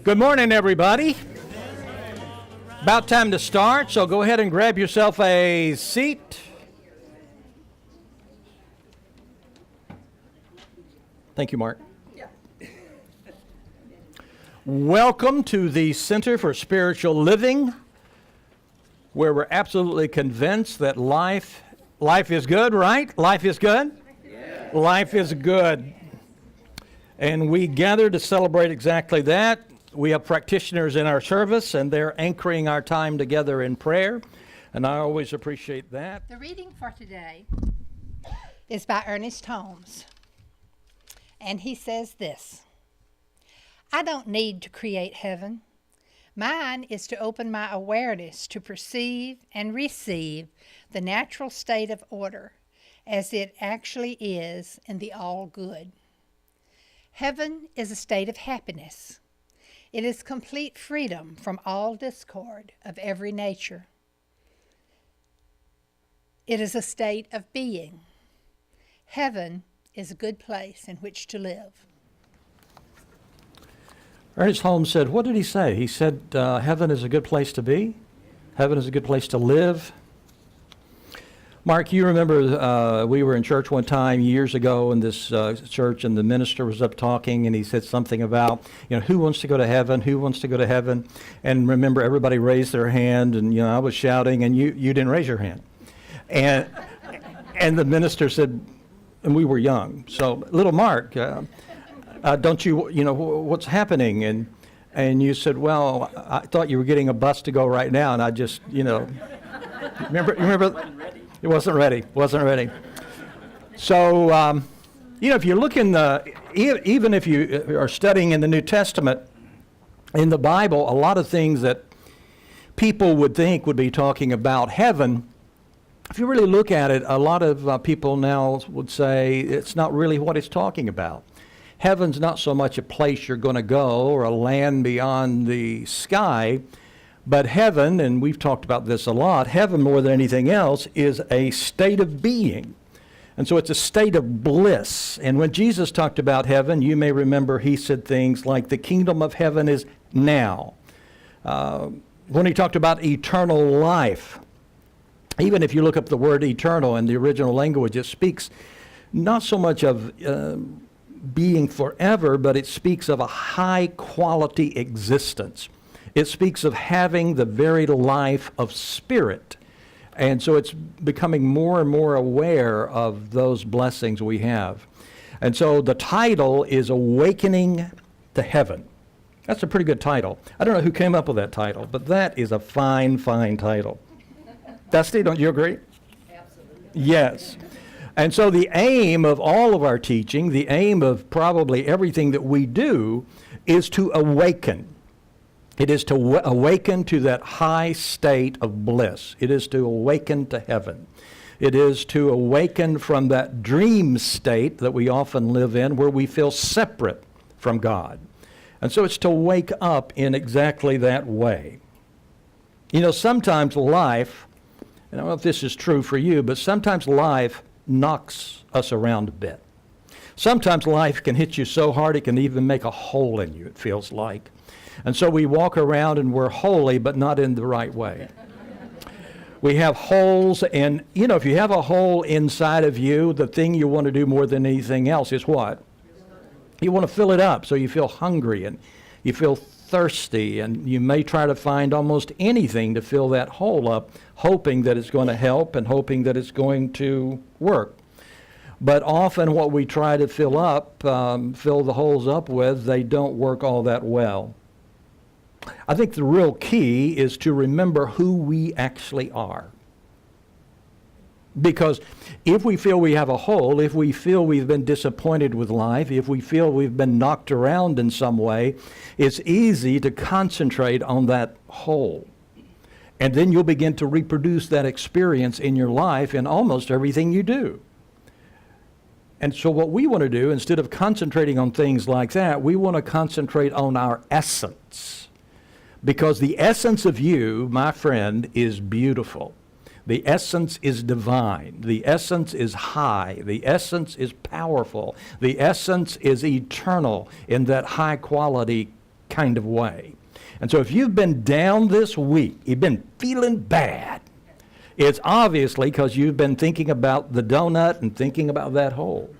Good morning, everybody. About time to start, so go ahead and grab yourself a seat. Thank you, Mark. Welcome to the Center for Spiritual Living, where we're absolutely convinced that life is good, right? Life is good? Yeah. Life is good. And we gather to celebrate exactly that. We have practitioners in our service, and they're anchoring our time together in prayer, and I always appreciate that. The reading for today is by Ernest Holmes, and he says this: I don't need to create heaven. Mine is to open my awareness to perceive and receive the natural state of order as it actually is in the all good. Heaven is a state of happiness. It is complete freedom from all discord of every nature. It is a state of being. Heaven is a good place in which to live. Ernest Holmes said, what did he say? He said, heaven is a good place to be. Heaven is a good place to live. Mark, you remember we were in church one time years ago in this church, and the minister was up talking, and he said something about, who wants to go to heaven? Who wants to go to heaven? And remember, everybody raised their hand, and I was shouting, and you didn't raise your hand. And the minister said, and we were young, so little Mark, don't you, what's happening? And you said, well, I thought you were getting a bus to go right now, and I just, remember. It wasn't ready. So, if you look in even if you are studying in the New Testament, in the Bible, a lot of things that people would think would be talking about heaven, if you really look at it, a lot of people now would say it's not really what it's talking about. Heaven's not so much a place you're going to go or a land beyond the sky. But heaven, and we've talked about this a lot, heaven more than anything else is a state of being. And so it's a state of bliss. And when Jesus talked about heaven, you may remember he said things like the kingdom of heaven is now. When he talked about eternal life, even if you look up the word eternal in the original language, it speaks not so much of being forever, but it speaks of a high quality existence. It speaks of having the very life of spirit. And so it's becoming more and more aware of those blessings we have. And so the title is Awakening to Heaven. That's a pretty good title. I don't know who came up with that title, but that is a fine, fine title. Dusty, don't you agree? Absolutely. Yes. And so the aim of all of our teaching, the aim of probably everything that we do, is to awaken. It is to awaken to that high state of bliss. It is to awaken to heaven. It is to awaken from that dream state that we often live in where we feel separate from God. And so it's to wake up in exactly that way. Sometimes life, and I don't know if this is true for you, but sometimes life knocks us around a bit. Sometimes life can hit you so hard it can even make a hole in you, it feels like. And so we walk around and we're holy, but not in the right way. We have holes, and if you have a hole inside of you, the thing you want to do more than anything else is what? You want to fill it up so you feel hungry and you feel thirsty, and you may try to find almost anything to fill that hole up, hoping that it's going to help and hoping that it's going to work. But often what we try to fill the holes up with, they don't work all that well. I think the real key is to remember who we actually are. Because if we feel we have a hole, if we feel we've been disappointed with life, if we feel we've been knocked around in some way, it's easy to concentrate on that hole. And then you'll begin to reproduce that experience in your life in almost everything you do. And so what we want to do, instead of concentrating on things like that, we want to concentrate on our essence. Because the essence of you, my friend, is beautiful. The essence is divine. The essence is high. The essence is powerful. The essence is eternal in that high quality kind of way. And so if you've been down this week, you've been feeling bad, it's obviously because you've been thinking about the donut and thinking about that hole,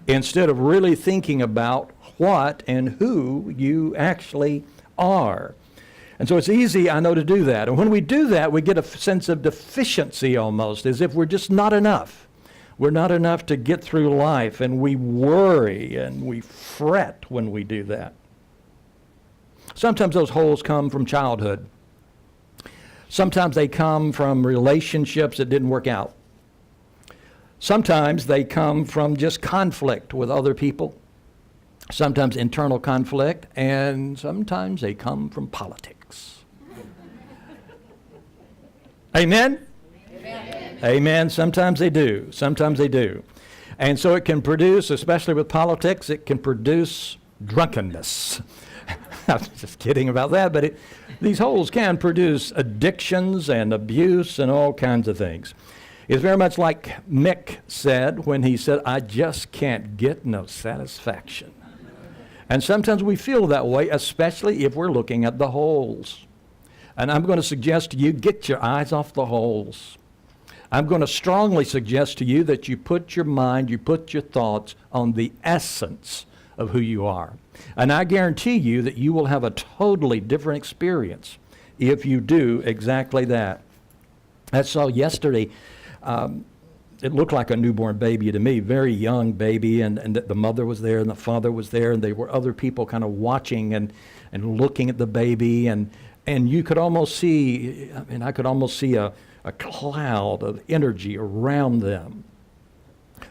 instead of really thinking about what and who you actually are. And so it's easy, I know, to do that. And when we do that, we get a sense of deficiency almost, as if we're just not enough. We're not enough to get through life, and we worry and we fret when we do that. Sometimes those holes come from childhood. Sometimes they come from relationships that didn't work out. Sometimes they come from just conflict with other people. Sometimes internal conflict, and sometimes they come from politics. Amen? Amen? Amen. Sometimes they do. Sometimes they do. And so it can produce, especially with politics, it can produce drunkenness. I'm just kidding about that, but these holes can produce addictions and abuse and all kinds of things. It's very much like Mick said when he said, I just can't get no satisfaction. And sometimes we feel that way, especially if we're looking at the holes. And I'm going to suggest to you, get your eyes off the holes. I'm going to strongly suggest to you that you put your mind, you put your thoughts on the essence of who you are. And I guarantee you that you will have a totally different experience if you do exactly that. I saw yesterday, it looked like a newborn baby to me, very young baby, and the mother was there and the father was there, and there were other people kind of watching and looking at the baby, and you could almost see, I could almost see a cloud of energy around them.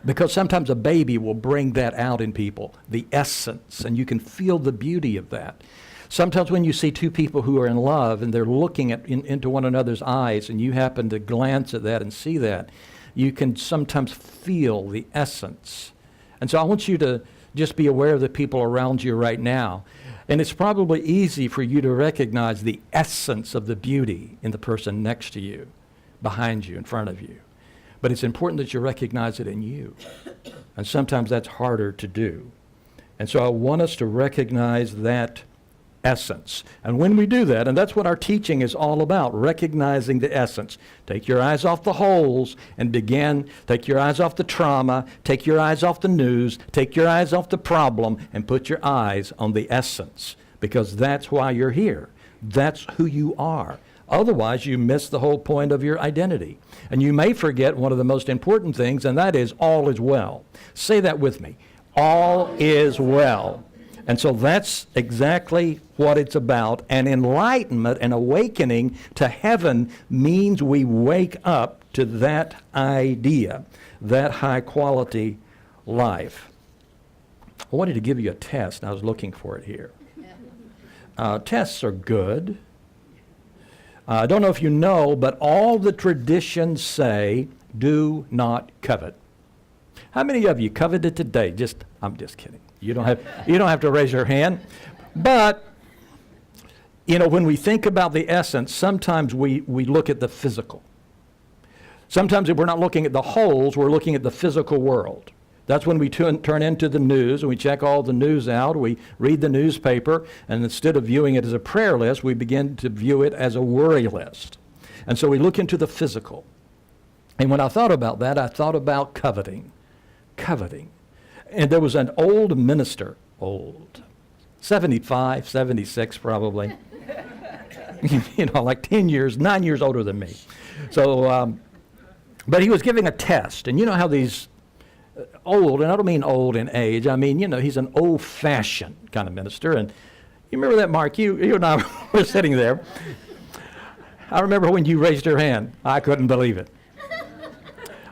Because sometimes a baby will bring that out in people, the essence, and you can feel the beauty of that. Sometimes when you see two people who are in love and they're looking into one another's eyes, and you happen to glance at that and see that, you can sometimes feel the essence. And so I want you to just be aware of the people around you right now. And it's probably easy for you to recognize the essence of the beauty in the person next to you, behind you, in front of you. But it's important that you recognize it in you. And sometimes that's harder to do. And so I want us to recognize that essence. And when we do that, and that's what our teaching is all about, recognizing the essence. Take your eyes off the holes and take your eyes off the trauma, take your eyes off the news, take your eyes off the problem, and put your eyes on the essence. Because that's why you're here. That's who you are. Otherwise, you miss the whole point of your identity. And you may forget one of the most important things, and that is all is well. Say that with me. All is well. And so that's exactly what it's about. And enlightenment and awakening to heaven means we wake up to that idea, that high quality life. I wanted to give you a test, and I was looking for it here. Tests are good. I don't know if you know, but all the traditions say, do not covet. How many of you coveted today? I'm just kidding. You don't have to raise your hand. But, when we think about the essence, sometimes we look at the physical. Sometimes if we're not looking at the holes, we're looking at the physical world. That's when we turn into the news, and we check all the news out, we read the newspaper, and instead of viewing it as a prayer list, we begin to view it as a worry list. And so we look into the physical. And when I thought about that, I thought about coveting. Coveting. And there was an old minister, 75, 76 probably, like 9 years older than me. So, but he was giving a test, and you know how these old, and I don't mean old in age, I mean, he's an old-fashioned kind of minister. And you remember that, Mark? You and I were sitting there. I remember when you raised your hand. I couldn't believe it.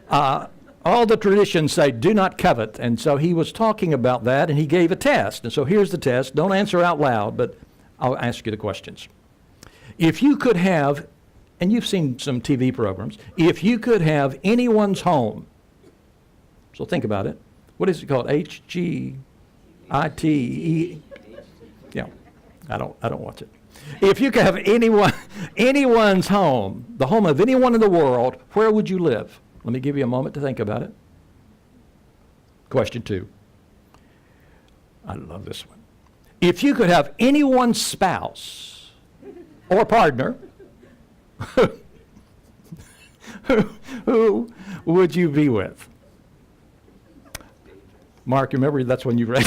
All the traditions say, do not covet. And so he was talking about that, and he gave a test. And so here's the test. Don't answer out loud, but I'll ask you the questions. If you could have, and you've seen some TV programs, if you could have anyone's home, so think about it. What is it called? HGITE? Yeah, I don't watch it. If you could have anyone's home, the home of anyone in the world, where would you live? Let me give you a moment to think about it. Question 2. I love this one. If you could have any one spouse or partner, who would you be with? Mark, you remember that's when you read.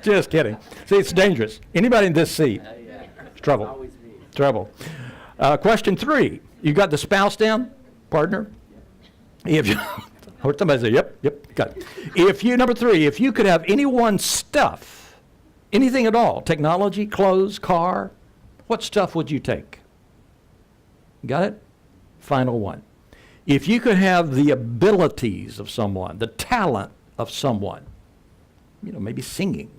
just kidding. See, it's dangerous. Anybody in this seat? It's trouble. Trouble. Question 3. You got the spouse down, partner? If you, or somebody say, yep, got it. If you, number 3, if you could have anyone's stuff, anything at all, technology, clothes, car, what stuff would you take? Got it? Final one. If you could have the abilities of someone, the talent of someone, maybe singing,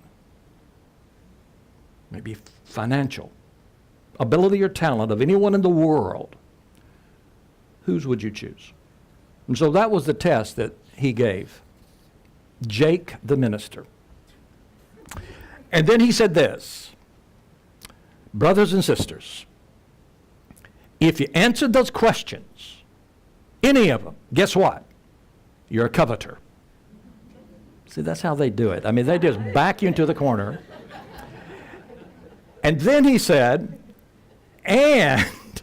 maybe financial, ability or talent of anyone in the world, whose would you choose? And so that was the test that he gave Jake the minister. And then he said this, brothers and sisters, if you answered those questions, any of them, guess what? You're a coveter. See, that's how they do it. I mean, they just back you into the corner. And then he said, and,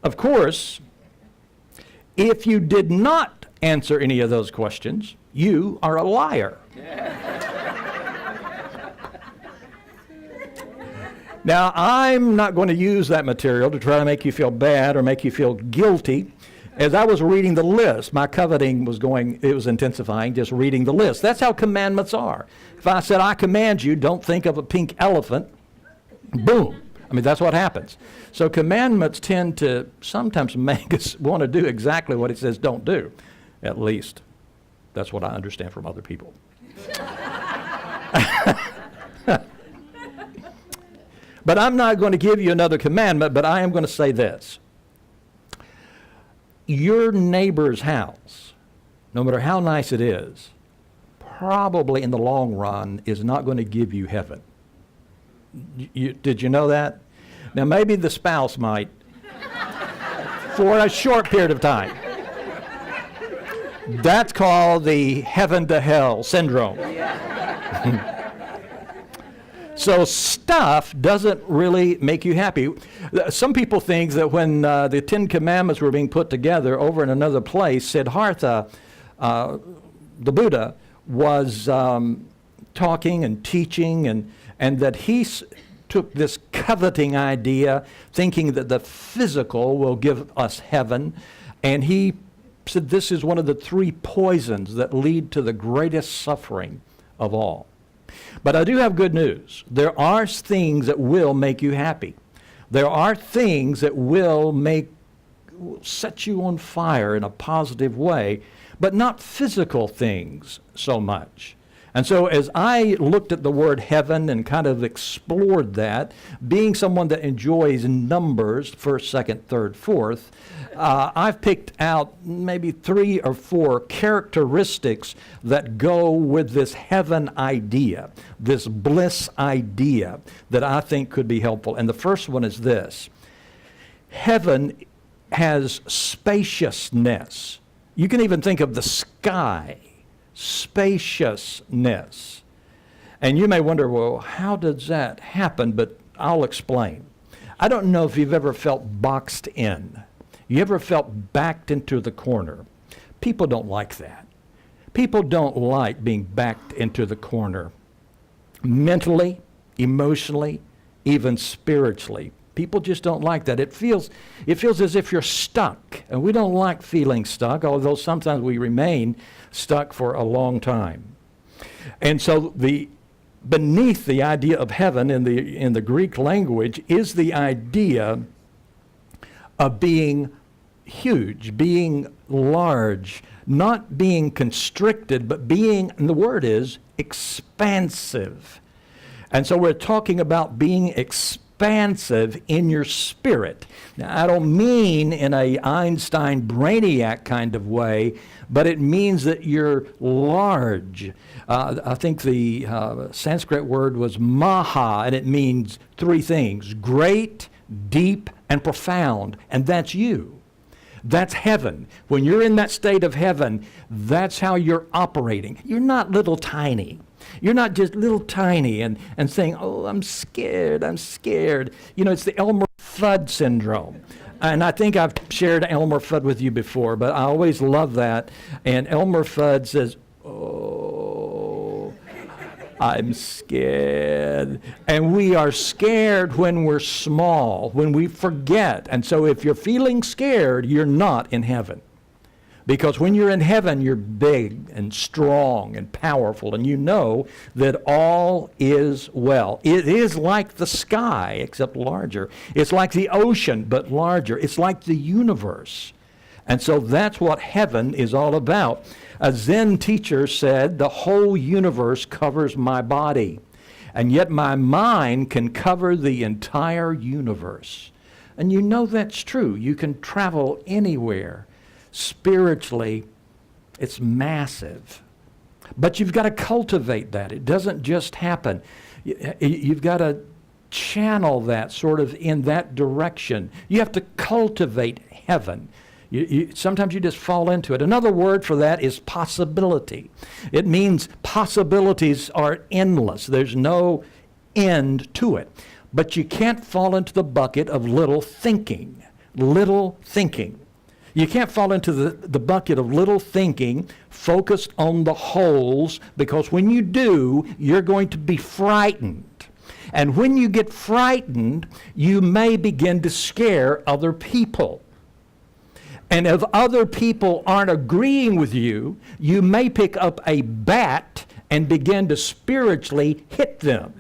of course, if you did not answer any of those questions, you are a liar. Now, I'm not going to use that material to try to make you feel bad or make you feel guilty. As I was reading the list, my coveting was intensifying, just reading the list. That's how commandments are. If I said, I command you, don't think of a pink elephant, boom. I mean, that's what happens. So commandments tend to sometimes make us want to do exactly what it says don't do. At least, that's what I understand from other people. But I'm not going to give you another commandment, but I am going to say this. Your neighbor's house, no matter how nice it is, probably in the long run is not going to give you heaven. Did you know that? Now, maybe the spouse might for a short period of time. That's called the heaven to hell syndrome. So stuff doesn't really make you happy. Some people think that when the 10 Commandments were being put together over in another place, Siddhartha, the Buddha, was talking and teaching, and that he took this coveting idea, thinking that the physical will give us heaven, and he said this is one of the 3 poisons that lead to the greatest suffering of all. But I do have good news. There are things that will make you happy. There are things that will set you on fire in a positive way, but not physical things so much. And so as I looked at the word heaven and kind of explored that, being someone that enjoys numbers, 1st, 2nd, 3rd, 4th, I've picked out maybe 3 or 4 characteristics that go with this heaven idea, this bliss idea that I think could be helpful. And the first one is this. Heaven has spaciousness. You can even think of the sky. Spaciousness. And you may wonder, well, how does that happen? But I'll explain. I don't know if you've ever felt boxed in. You ever felt backed into the corner? People don't like that. People don't like being backed into the corner. Mentally, emotionally, even spiritually. People just don't like that. It feels as if you're stuck. And we don't like feeling stuck, although sometimes we remain stuck for a long time. And so beneath the idea of heaven in the Greek language is the idea of being huge, being large, not being constricted, but being, and the word is, expansive. And so we're talking about being expansive in your spirit. Now, I don't mean in a Einstein brainiac kind of way, but it means that you're large. I think the Sanskrit word was maha, and it means 3 things: great, deep, and profound. And that's you. That's heaven. When you're in that state of heaven, that's how you're operating. You're not little tiny. You're not just little tiny and saying, oh, I'm scared, I'm scared. You know, it's the Elmer Fudd syndrome. And I think I've shared Elmer Fudd with you before, but I always love that. And Elmer Fudd says, oh, I'm scared. And we are scared when we're small, when we forget. And so if you're feeling scared, you're not in heaven. Because when you're in heaven, you're big and strong and powerful, and you know that all is well. It is like the sky, except larger. It's like the ocean, but larger. It's like the universe. And so that's what heaven is all about. A Zen teacher said, the whole universe covers my body, and yet my mind can cover the entire universe. And you know that's true. You can travel anywhere. Spiritually, it's massive. But you've got to cultivate that. It doesn't just happen. You've got to channel that sort of in that direction. You have to cultivate heaven. Sometimes you just fall into it. Another word for that is possibility. It means possibilities are endless. There's no end to it. But you can't fall into the bucket of little thinking. Little thinking. You can't fall into the bucket of little thinking, focused on the holes, because when you do, you're going to be frightened. And when you get frightened, you may begin to scare other people. And if other people aren't agreeing with you, you may pick up a bat and begin to spiritually hit them.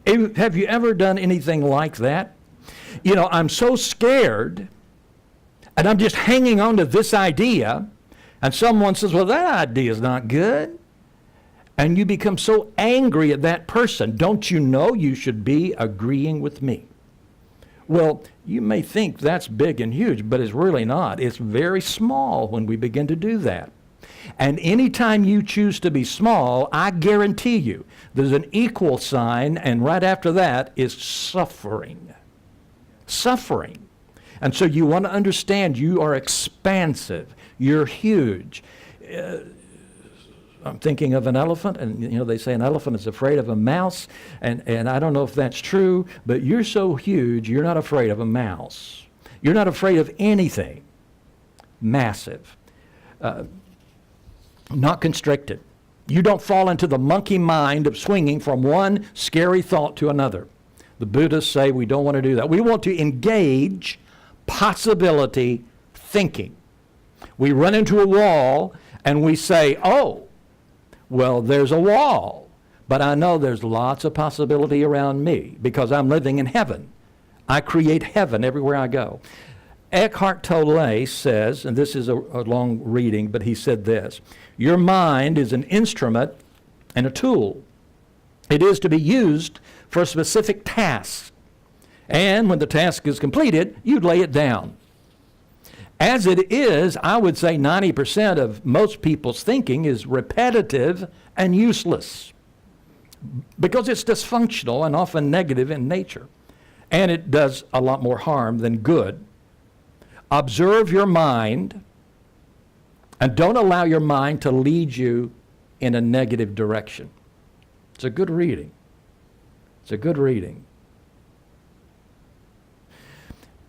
Have you ever done anything like that? You know, I'm so scared, and I'm just hanging on to this idea, and someone says, well, that idea is not good. And you become so angry at that person. Don't you know you should be agreeing with me? Well, you may think that's big and huge, but it's really not. It's very small when we begin to do that. And anytime you choose to be small, I guarantee you, there's an equal sign, and right after that is suffering. Suffering. And so you want to understand you are expansive. You're huge. I'm thinking of an elephant, and you know they say an elephant is afraid of a mouse, and I don't know if that's true, but you're so huge, you're not afraid of a mouse. You're not afraid of anything. Massive. Not constricted. You don't fall into the monkey mind of swinging from one scary thought to another. The Buddhists say we don't want to do that. We want to engage possibility thinking. We run into a wall and we say, oh, well, there's a wall, but I know there's lots of possibility around me because I'm living in heaven. I create heaven everywhere I go. Eckhart Tolle says, and this is a long reading, but he said this, your mind is an instrument and a tool. It is to be used for specific tasks. And when the task is completed, you lay it down. As it is, I would say 90% of most people's thinking is repetitive and useless because it's dysfunctional and often negative in nature. And it does a lot more harm than good. Observe your mind and don't allow your mind to lead you in a negative direction. It's a good reading. It's a good reading.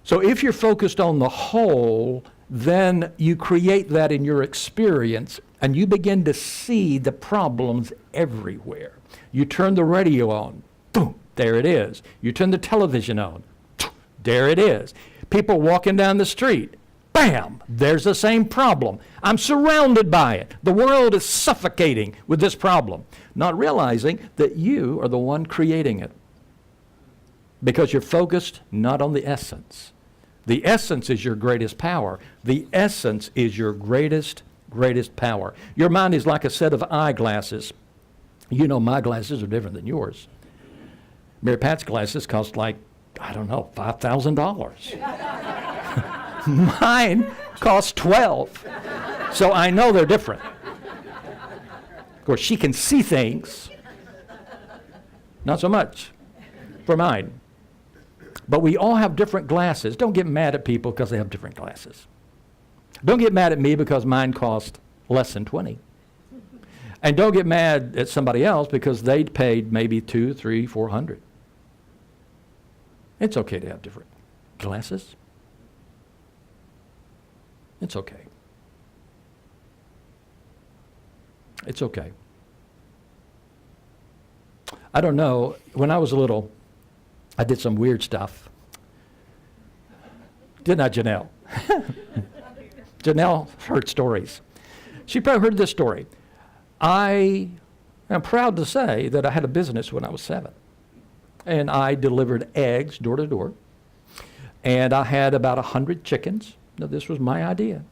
So if you're focused on the whole, then you create that in your experience and you begin to see the problems everywhere. You turn the radio on, boom, there it is. You turn the television on, there it is. People walking down the street, bam, there's the same problem. I'm surrounded by it. The world is suffocating with this problem, not realizing that you are the one creating it. Because you're focused not on the essence. The essence is your greatest power. The essence is your greatest power. Your mind is like a set of eyeglasses. You know my glasses are different than yours. Mary Pat's glasses cost like, I don't know, $5,000. Mine cost $12,000. So I know they're different. Of course, she can see things. Not so much for mine. But we all have different glasses. Don't get mad at people because they have different glasses. Don't get mad at me because mine cost less than 20. And don't get mad at somebody else because they paid maybe 200, 300, 400. It's okay to have different glasses. It's okay. It's okay. I don't know. When I was little, I did some weird stuff. Didn't I, Janelle? Janelle heard stories. She probably heard this story. I am proud to say that I had a business when I was 7. And I delivered eggs door to door. And I had about 100 chickens. Now, this was my idea.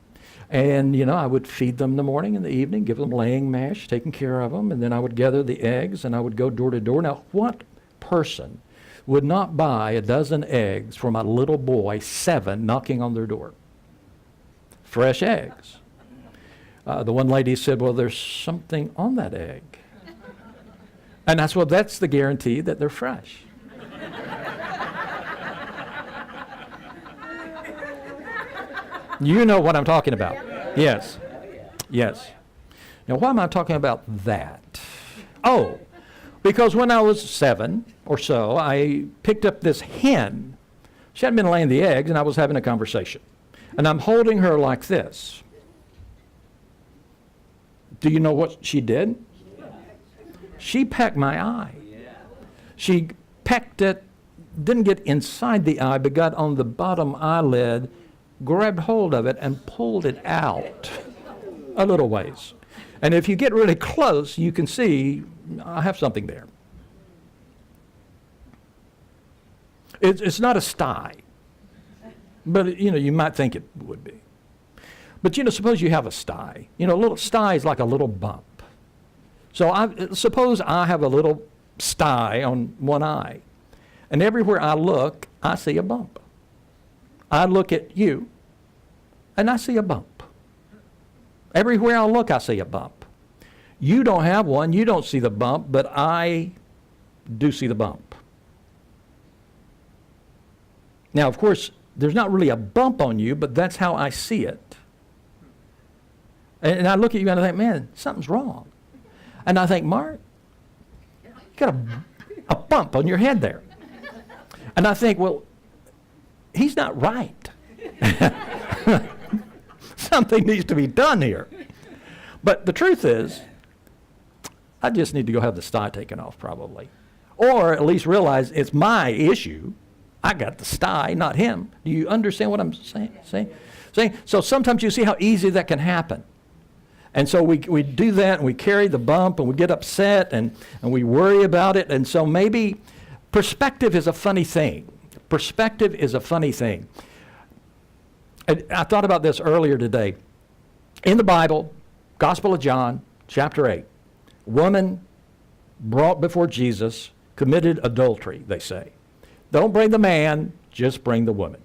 And, I would feed them in the morning and the evening, give them laying mash, taking care of them, and then I would gather the eggs and I would go door to door. Now, what person would not buy a dozen eggs from a little boy, 7, knocking on their door? Fresh eggs. The one lady said, well, there's something on that egg. And that's the guarantee that they're fresh. You know what I'm talking about. Yes. Yes. Now, why am I talking about that? Oh, because when I was 7 or so, I picked up this hen. She hadn't been laying the eggs, and I was having a conversation. And I'm holding her like this. Do you know what she did? She pecked my eye. She pecked it, didn't get inside the eye, but got on the bottom eyelid, grabbed hold of it, and pulled it out a little ways. And if you get really close, you can see I have something there. It's not a sty, but you might think it would be. But suppose you have a sty. A little sty is like a little bump. So suppose I have a little sty on one eye, and everywhere I look, I see a bump. I look at you, and I see a bump. Everywhere I look, I see a bump. You don't have one, you don't see the bump, but I do see the bump. Now, of course, there's not really a bump on you, but that's how I see it. And I look at you and I think, man, something's wrong. And I think, Mark, you got a bump on your head there. And I think, well, he's not right. Something needs to be done here. But the truth is, I just need to go have the sty taken off probably. Or at least realize it's my issue. I got the sty, not him. Do you understand what I'm saying? So sometimes you see how easy that can happen. And so we do that, and we carry the bump, and we get upset, and we worry about it. And so maybe perspective is a funny thing. Perspective is a funny thing. And I thought about this earlier today. In the Bible, Gospel of John, chapter 8, woman brought before Jesus, committed adultery, they say. Don't bring the man, just bring the woman.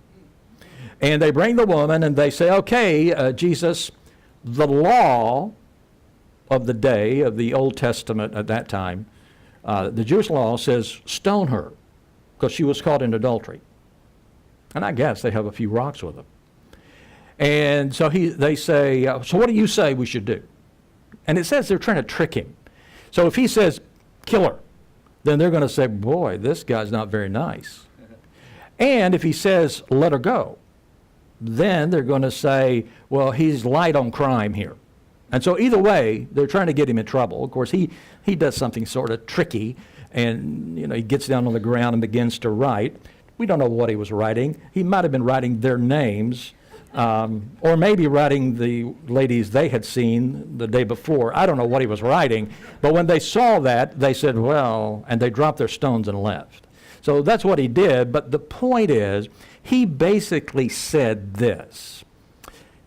And they bring the woman, and they say, okay, Jesus, the law of the day of the Old Testament at that time, the Jewish law says stone her because she was caught in adultery. And I guess they have a few rocks with them. And so they say, so what do you say we should do? And it says they're trying to trick him. So if he says, kill her, then they're going to say, boy, this guy's not very nice. And if he says, let her go, then they're going to say, well, he's light on crime here. And so either way, they're trying to get him in trouble. Of course, he does something sort of tricky, and he gets down on the ground and begins to write. We don't know what he was writing. He might have been writing their names, or maybe writing the ladies they had seen the day before. I don't know what he was writing, but when they saw that, they said, well, and they dropped their stones and left. So that's what he did, but the point is, he basically said this.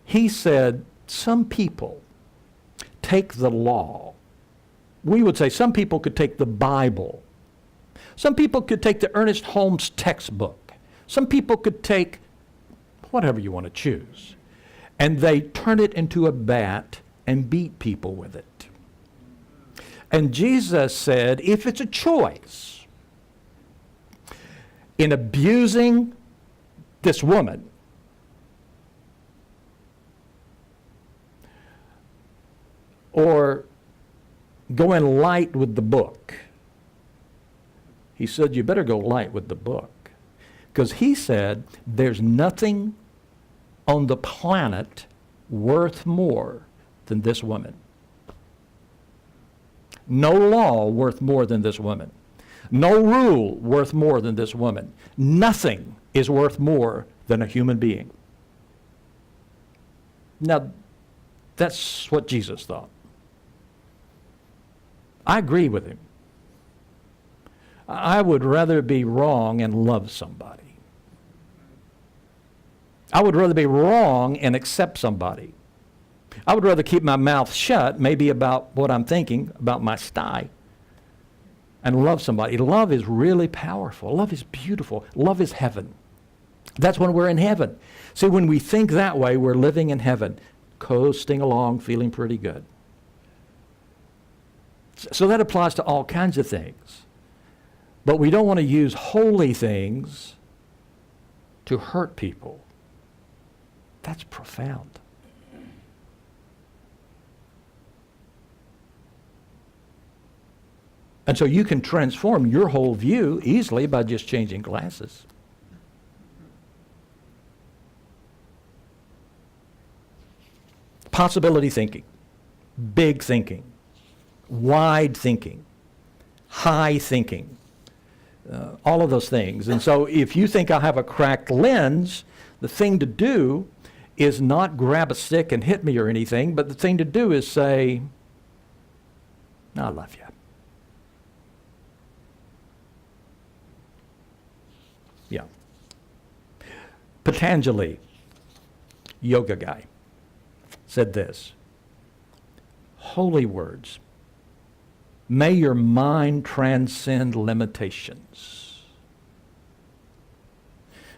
He said, some people take the law. We would say some people could take the Bible. Some people could take the Ernest Holmes textbook. Some people could take whatever you want to choose. And they turn it into a bat and beat people with it. And Jesus said, if it's a choice in abusing this woman, or going light with the book. He said, you better go light with the book. Because he said, there's nothing on the planet worth more than this woman. No law worth more than this woman. No rule worth more than this woman. Nothing is worth more than a human being. Now, that's what Jesus thought. I agree with him. I would rather be wrong and love somebody. I would rather be wrong and accept somebody. I would rather keep my mouth shut, maybe about what I'm thinking, about my sty, and love somebody. Love is really powerful. Love is beautiful. Love is heaven. That's when we're in heaven. See, when we think that way, we're living in heaven, coasting along, feeling pretty good. So that applies to all kinds of things. But we don't want to use holy things to hurt people. That's profound. And so you can transform your whole view easily by just changing glasses. Possibility thinking, big thinking, wide thinking, high thinking, all of those things. And so if you think I have a cracked lens, the thing to do is not grab a stick and hit me or anything, but the thing to do is say, I love you. Yeah. Patanjali, yoga guy, said this: holy words, may your mind transcend limitations.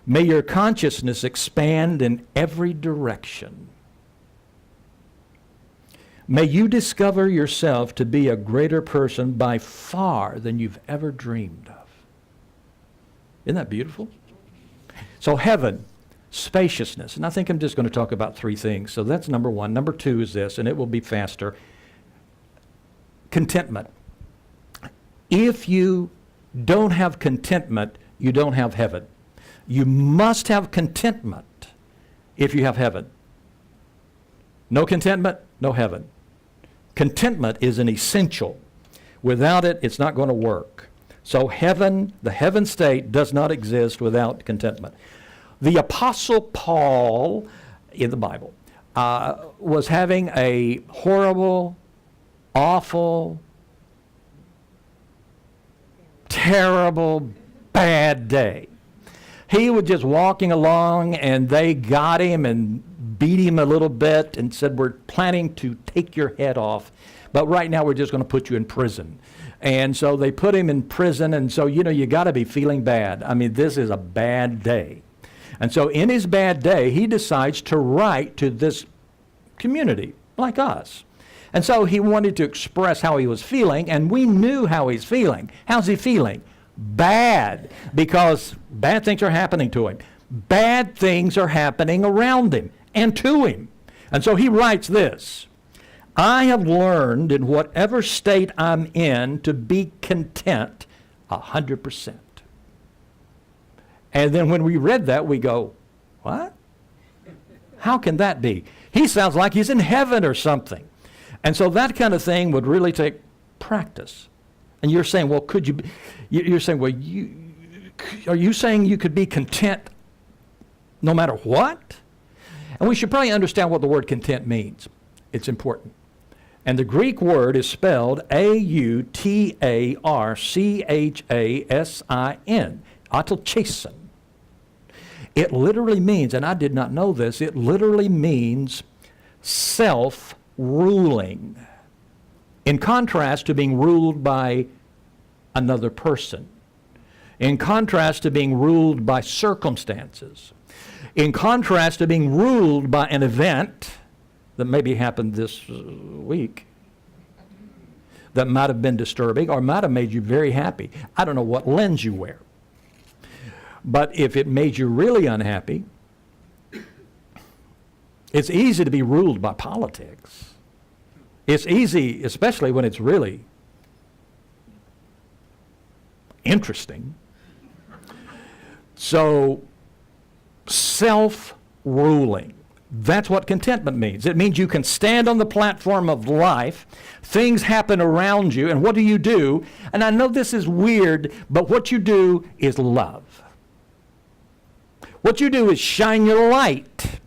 May your consciousness expand in every direction. May you discover yourself to be a greater person by far than you've ever dreamed of. Isn't that beautiful? So heaven, spaciousness. And I think I'm just going to talk about three things. So that's number one. Number two is this, and it will be faster. Contentment. If you don't have contentment, you don't have heaven. You must have contentment if you have heaven. No contentment, no heaven. Contentment is an essential. Without it, it's not going to work. So heaven, the heaven state, does not exist without contentment. The Apostle Paul in the Bible was having a horrible, awful, terrible, bad day. He was just walking along and they got him and beat him a little bit and said, we're planning to take your head off, but right now we're just going to put you in prison. And so they put him in prison, and so, you got to be feeling bad. I mean, this is a bad day. And so in his bad day, he decides to write to this community like us. And so he wanted to express how he was feeling, and we knew how he's feeling. How's he feeling? Bad, because bad things are happening to him. Bad things are happening around him and to him. And so he writes this: I have learned in whatever state I'm in to be content 100%. And then when we read that, we go, what? How can that be? He sounds like he's in heaven or something. And so that kind of thing would really take practice. And you're saying, well, could you be, you're saying, well, are you saying you could be content no matter what? And we should probably understand what the word content means. It's important. And the Greek word is spelled A-U-T-A-R-C-H-A-S-I-N, autochesin. It literally means, and I did not know this, it literally means self-ruling, in contrast to being ruled by another person, in contrast to being ruled by circumstances, in contrast to being ruled by an event that maybe happened this week that might have been disturbing or might have made you very happy. I don't know what lens you wear. But if it made you really unhappy, it's easy to be ruled by politics. It's easy, especially when it's really interesting. So, self-ruling. That's what contentment means. It means you can stand on the platform of life, things happen around you, and what do? And I know this is weird, but what you do is love. What you do is shine your light.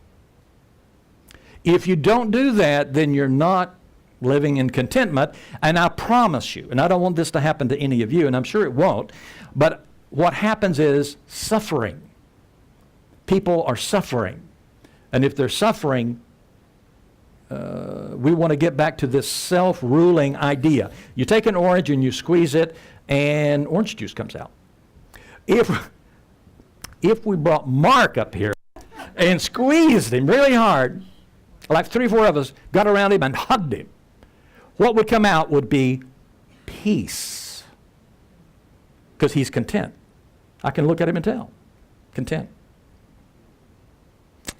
If you don't do that, then you're not living in contentment, and I promise you, and I don't want this to happen to any of you, and I'm sure it won't, but what happens is suffering. People are suffering. And if they're suffering, we want to get back to this self-ruling idea. You take an orange and you squeeze it, and orange juice comes out. If we brought Mark up here and squeezed him really hard, like 3 or 4 of us got around him and hugged him, what would come out would be peace. Because he's content. I can look at him and tell. Content.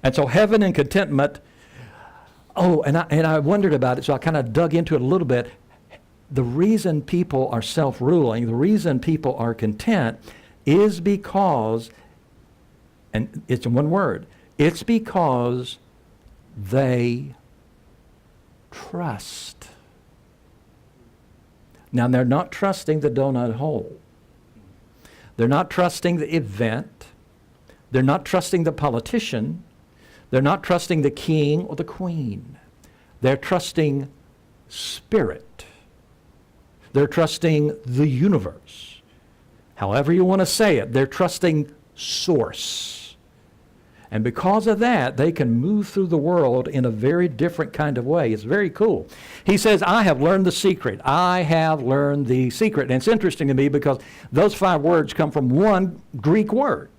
And so heaven and contentment, and I wondered about it, so I kind of dug into it a little bit. The reason people are self-ruling, the reason people are content is because, and it's in one word, it's because they trust. Now, they're not trusting the donut hole. They're not trusting the event. They're not trusting the politician. They're not trusting the king or the queen. They're trusting spirit. They're trusting the universe. However you want to say it, they're trusting source. And because of that, they can move through the world in a very different kind of way. It's very cool. He says, I have learned the secret. I have learned the secret. And it's interesting to me because those 5 words come from one Greek word.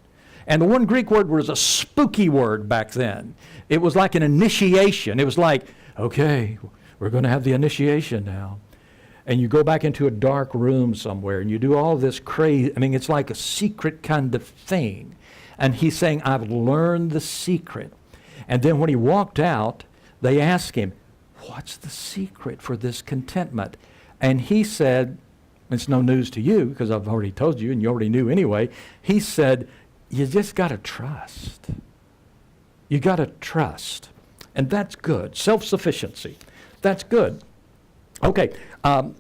And the one Greek word was a spooky word back then. It was like an initiation. It was like, okay, we're going to have the initiation now. And you go back into a dark room somewhere and you do all this crazy, it's like a secret kind of thing. And he's saying, I've learned the secret. And then when he walked out, they asked him, what's the secret for this contentment? And he said, it's no news to you because I've already told you and you already knew anyway. He said, you just got to trust. You got to trust. And that's good. Self-sufficiency. That's good. Okay. A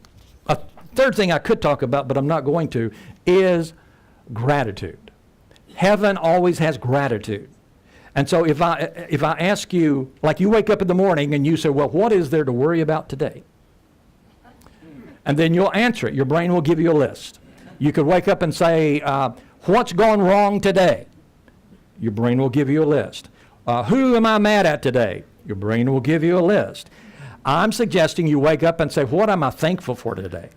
third thing I could talk about, but I'm not going to, is gratitude. Heaven always has gratitude. And so if I ask you, like you wake up in the morning and you say, well, what is there to worry about today? And then you'll answer it. Your brain will give you a list. You could wake up and say, what's gone wrong today? Your brain will give you a list. Who am I mad at today? Your brain will give you a list. I'm suggesting you wake up and say, what am I thankful for today?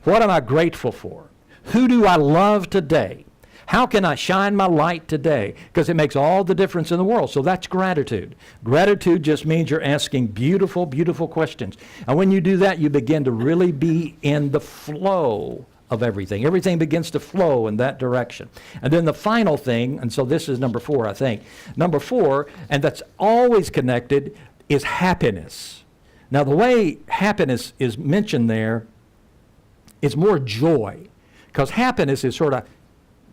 What am I grateful for? Who do I love today? How can I shine my light today? Because it makes all the difference in the world. So that's gratitude. Gratitude just means you're asking beautiful, beautiful questions. And when you do that, you begin to really be in the flow of everything. Everything begins to flow in that direction. And then the final thing, and so this is number 4, I think. Number 4, and that's always connected, is happiness. Now, the way happiness is mentioned there is more joy. Because happiness is sort of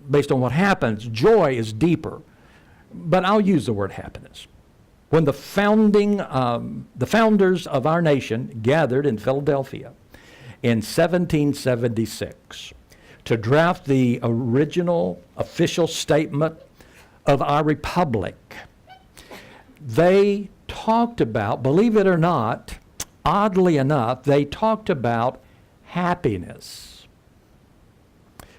based on what happens. Joy is deeper. But I'll use the word happiness. When the founders of our nation gathered in Philadelphia in 1776 to draft the original official statement of our republic, they talked about, believe it or not, oddly enough, they talked about happiness.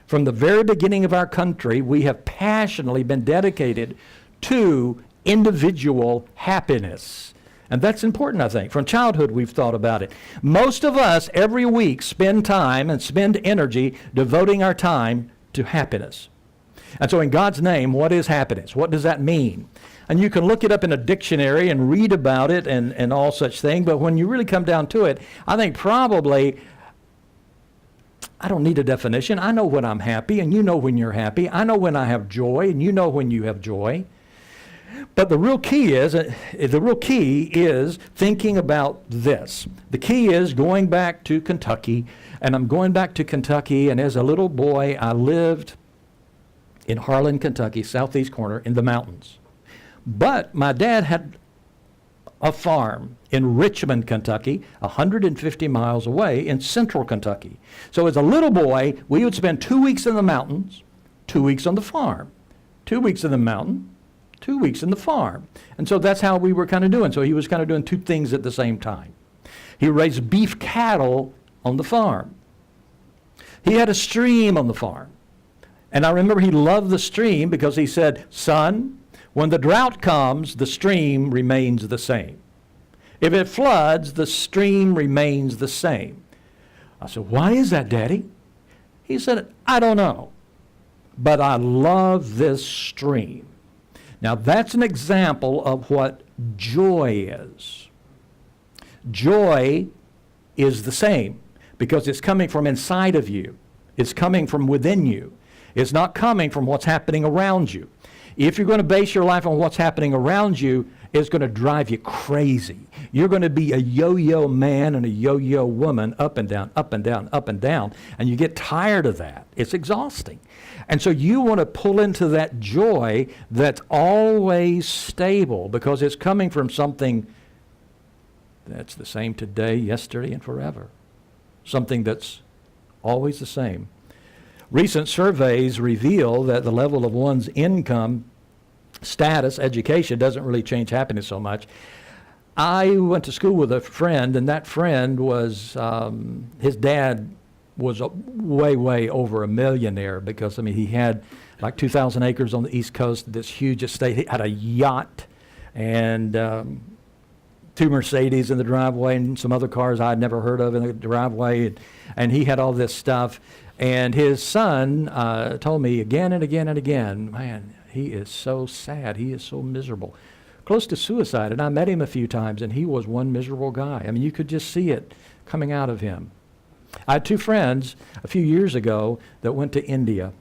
From the very beginning of our country, we have passionately been dedicated to individual happiness. And that's important, I think. From childhood, we've thought about it. Most of us, every week, spend time and spend energy devoting our time to happiness. And so in God's name, what is happiness? What does that mean? And you can look it up in a dictionary and read about it and all such thing, but when you really come down to it, I think probably, I don't need a definition. I know when I'm happy, and you know when you're happy. I know when I have joy, and you know when you have joy. But the real key is thinking about this. The key is going back to Kentucky, and I'm going back to Kentucky, and as a little boy, I lived in Harlan, Kentucky, southeast corner in the mountains. But my dad had a farm in Richmond, Kentucky, 150 miles away in central Kentucky. So as a little boy, we would spend 2 weeks in the mountains, 2 weeks on the farm, 2 weeks in the mountain, 2 weeks in the farm. And so that's how we were kind of doing. So he was kind of doing two things at the same time. He raised beef cattle on the farm. He had a stream on the farm. And I remember he loved the stream because he said, "Son, when the drought comes, the stream remains the same. If it floods, the stream remains the same." I said, "Why is that, Daddy?" He said, "I don't know, but I love this stream." Now that's an example of what joy is. Joy is the same because it's coming from inside of you. It's coming from within you. It's not coming from what's happening around you. If you're going to base your life on what's happening around you, it's going to drive you crazy. You're going to be a yo-yo man and a yo-yo woman, up and down, up and down, up and down, and you get tired of that. It's exhausting. And so you want to pull into that joy that's always stable because it's coming from something that's the same today, yesterday, and forever. Something that's always the same. Recent surveys reveal that the level of one's income, status, education doesn't really change happiness so much. I went to school with a friend, and that friend was, his dad was way over a millionaire because, I mean, he had like 2,000 acres on the East Coast, this huge estate. He had a yacht and 2 Mercedes in the driveway and some other cars I'd never heard of in the driveway. And he had all this stuff. And his son told me again and again and again, "Man, he is so sad. He is so miserable." Close to suicide. And I met him a few times, and he was one miserable guy. I mean, you could just see it coming out of him. I had 2 friends a few years ago that went to India,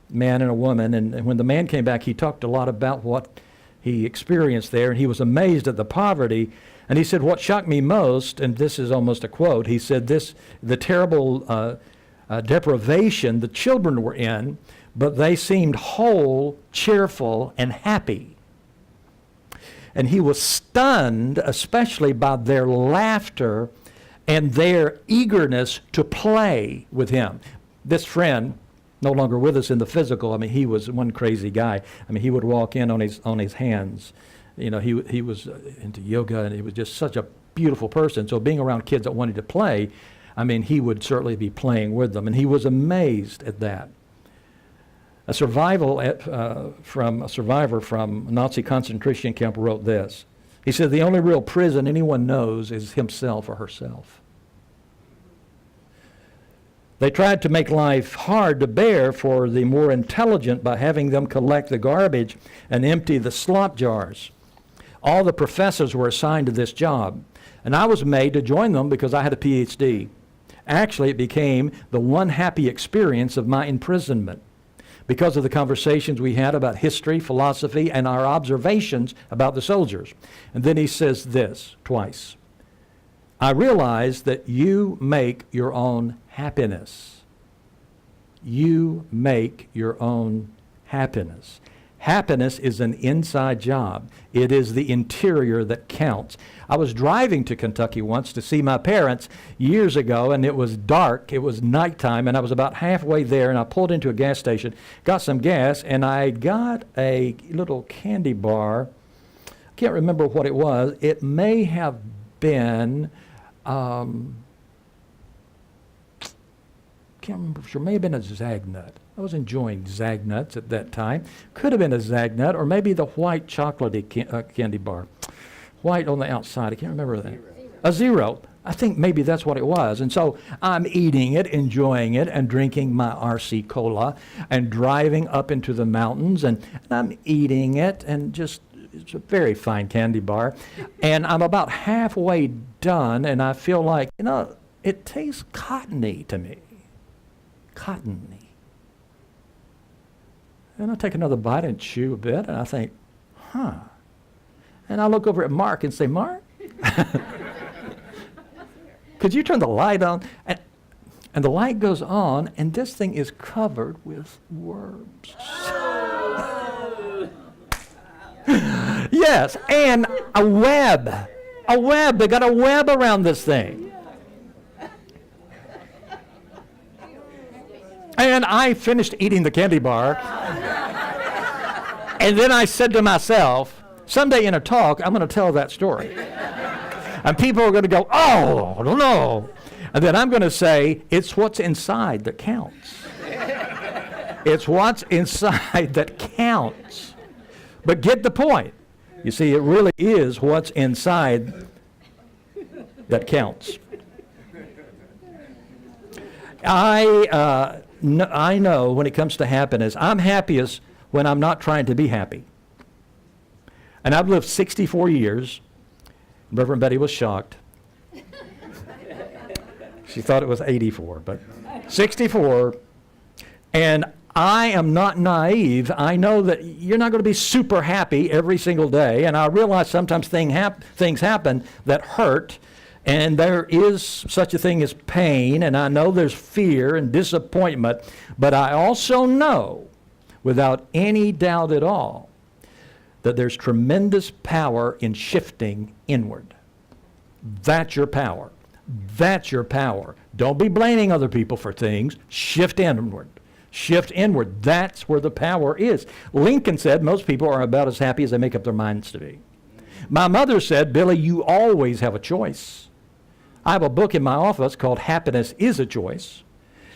a man and a woman. And when the man came back, he talked a lot about what he experienced there, and he was amazed at the poverty. And he said, "What shocked me most," and this is almost a quote, he said, the terrible deprivation the children were in, but they seemed whole, cheerful, and happy. And he was stunned, especially by their laughter and their eagerness to play with him. This friend, no longer with us in the physical, I mean, he was one crazy guy. I mean, he would walk in on his hands. You know, he was into yoga, and he was just such a beautiful person. So being around kids that wanted to play, I mean, he would certainly be playing with them, and he was amazed at that. A survivor from a Nazi concentration camp wrote this. He said, "The only real prison anyone knows is himself or herself." They tried to make life hard to bear for the more intelligent by having them collect the garbage and empty the slop jars. All the professors were assigned to this job, and I was made to join them because I had a PhD. Actually, it became the one happy experience of my imprisonment because of the conversations we had about history, philosophy, and our observations about the soldiers. And then he says this twice. "I realize that you make your own happiness." You make your own happiness. Happiness is an inside job. It is the interior that counts. I was driving to Kentucky once to see my parents years ago, and it was dark. It was nighttime, and I was about halfway there, and I pulled into a gas station, got some gas, and I got a little candy bar. I can't remember what it was. It may have been, can't remember for sure, may have been a Zagnut. I was enjoying Zagnuts at that time. Could have been a Zagnut, or maybe the white chocolatey candy bar. White on the outside. I can't remember that. A Zero. I think maybe that's what it was. And so I'm eating it, enjoying it, and drinking my RC Cola, and driving up into the mountains, and I'm eating it, and just, it's a very fine candy bar. And I'm about halfway done, and I feel like, you know, it tastes cottony to me. Cottony. And I take another bite and chew a bit, and I think, And I look over at Mark and say, Mark, could you turn the light on? And the light goes on, and this thing is covered with worms. Yes, and a web. A web. They got a web around this thing. And I finished eating the candy bar. And then I said to myself, someday in a talk, I'm going to tell that story. And people are going to go, oh, no. And then I'm going to say, it's what's inside that counts. It's what's inside that counts. But get the point. You see, it really is what's inside that counts. I know when it comes to happiness, I'm happiest when I'm not trying to be happy. And I've lived 64 years. Reverend Betty was shocked. She thought it was 84, but 64. And I am not naive. I know that you're not going to be super happy every single day. And I realize sometimes things happen that hurt. And there is such a thing as pain. And I know there's fear and disappointment. But I also know, without any doubt at all, that there's tremendous power in shifting inward. That's your power. That's your power. Don't be blaming other people for things. Shift inward. Shift inward. That's where the power is. Lincoln said most people are about as happy as they make up their minds to be. My mother said, Billy, you always have a choice. I have a book in my office called Happiness is a Choice.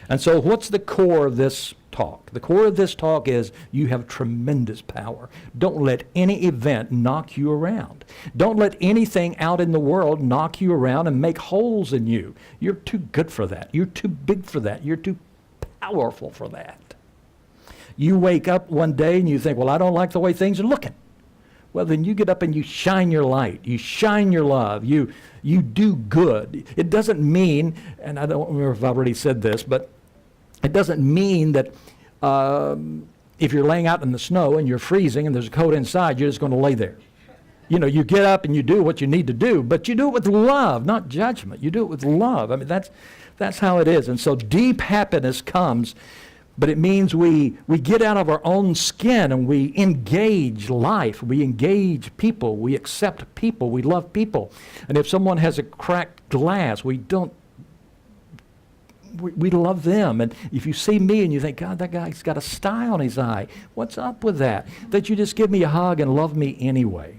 And so what's the core of this talk? The core of this talk is you have tremendous power. Don't let any event knock you around. Don't let anything out in the world knock you around and make holes in you. You're too good for that. You're too big for that. You're too powerful for that. You wake up one day and you think, well, I don't like the way things are looking. Well, then you get up and you shine your light. You shine your love. You do good. It doesn't mean, and I don't remember if I've already said this, but it doesn't mean that if you're laying out in the snow and you're freezing and there's a coat inside, you're just going to lay there. You know, you get up and you do what you need to do, but you do it with love, not judgment. You do it with love. I mean, that's how it is. And so deep happiness comes, but it means we get out of our own skin and we engage life. We engage people. We accept people. We love people. And if someone has a cracked glass, we love them. And if you see me and you think, God, that guy's got a sty on his eye, what's up with that? That you just give me a hug and love me anyway.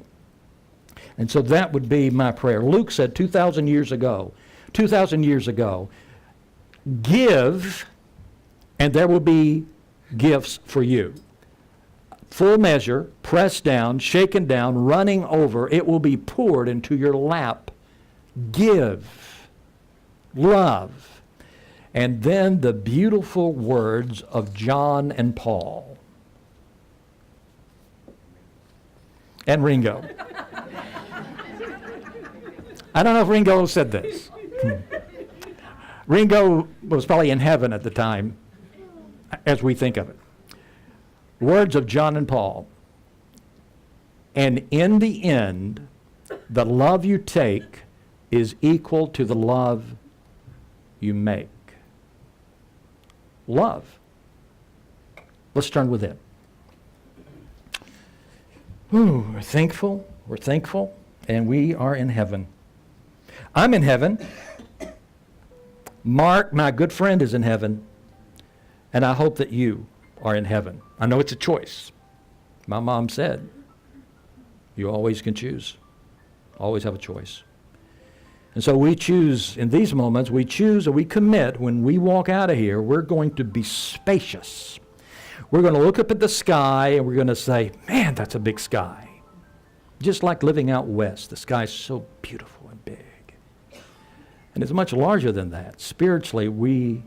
And so that would be my prayer. Luke said 2,000 years ago, give, and there will be gifts for you. Full measure, pressed down, shaken down, running over, it will be poured into your lap. Give, love. And then the beautiful words of John and Paul. And Ringo. I don't know if Ringo said this. Ringo was probably in heaven at the time, as we think of it. Words of John and Paul. And in the end, the love you take is equal to the love you make. Love. Let's turn within. We're thankful, and we are in heaven. I'm in heaven. Mark, my good friend, is in heaven. And I hope that you are in heaven. I know it's a choice. My mom said, you always can choose. Always have a choice. And so we choose, in these moments, we choose or we commit, when we walk out of here, we're going to be spacious. We're going to look up at the sky and we're going to say, man, that's a big sky. Just like living out west, the sky's so beautiful and big. And it's much larger than that. Spiritually, we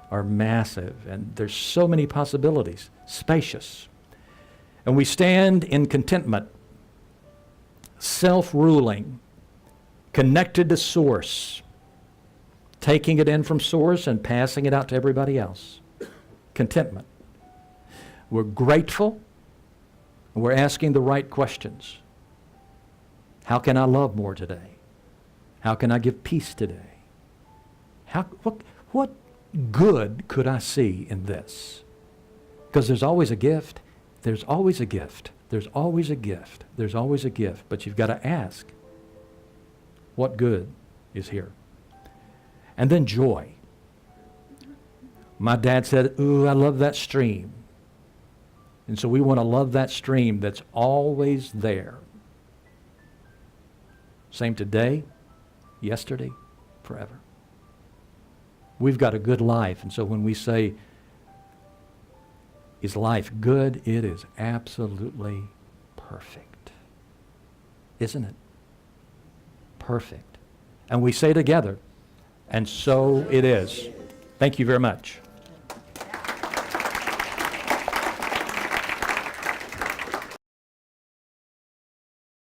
are massive, and there's so many possibilities, spacious. And we stand in contentment, self-ruling, connected to source, taking it in from source and passing it out to everybody else. Contentment. We're grateful, and we're asking the right questions. How can I love more today? How can I give peace today? What good could I see in this? Because there's always a gift. There's always a gift. There's always a gift. There's always a gift. But you've got to ask, what good is here? And then joy. My dad said, ooh, I love that stream. And so we want to love that stream that's always there. Same today, yesterday, forever. We've got a good life. And so when we say, is life good? It is absolutely perfect. Isn't it? Perfect. And we say together, and so it is. Thank you very much.